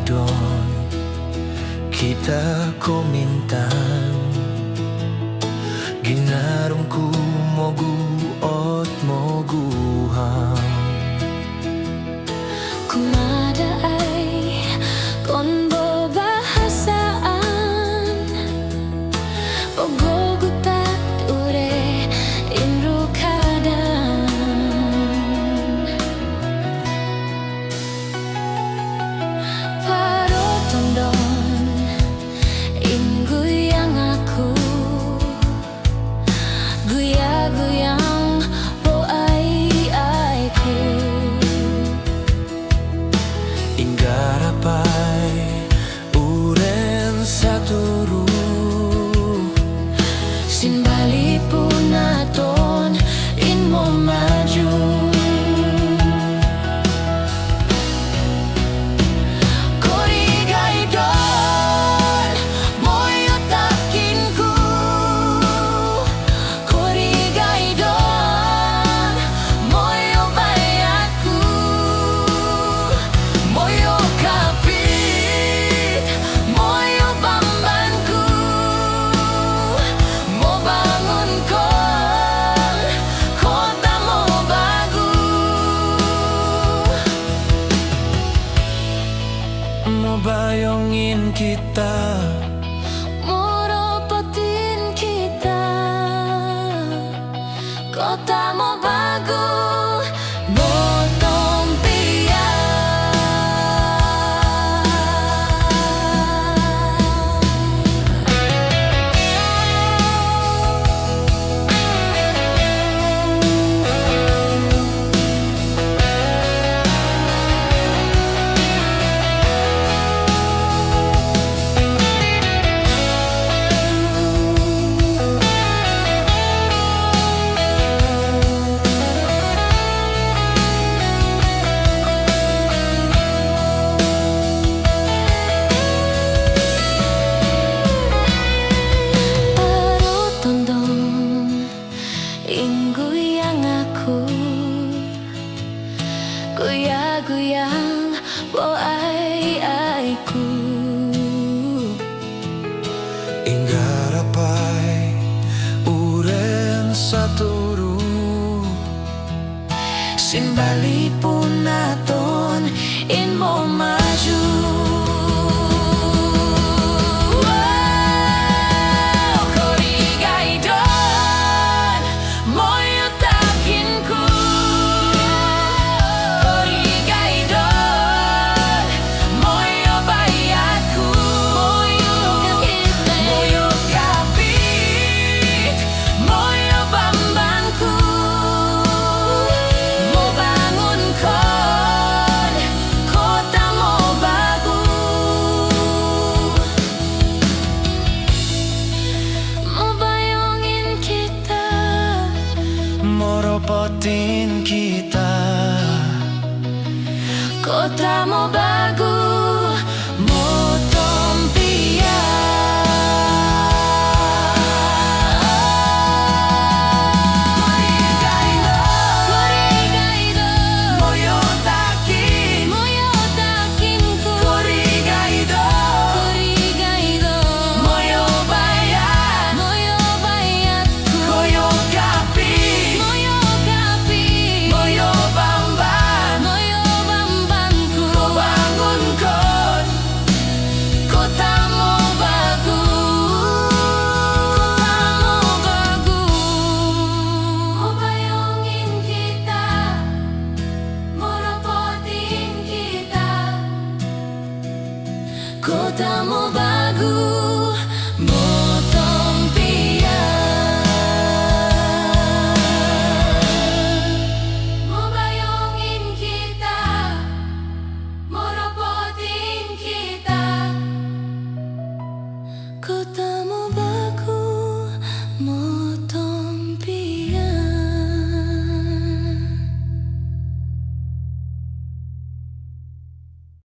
don kita komintan ginarumku mogu ot moguhang kumada ay kon bahasaan ogogutat ure inru kadang parotondon ingguyang aku guyang po ay-ayku inggarapay uren saturu simbali po naton in mo maju korigay don moyo takin ku korigay don moyo bayatku moyo kapit moyo bambanku mo bangun kon kota mo bago mo bayongin kita moropotin kita kota mo bago botong ingguyang aku guyang po ay-ayku inggarapay uren saturu simbali po naton in mo maju korigay don moyo takin ku korigay don moyo bayatku moyo kapit moyo bambanku mo bangun kon kota mo bago mo bayongin kita moropotin kita kota mo bago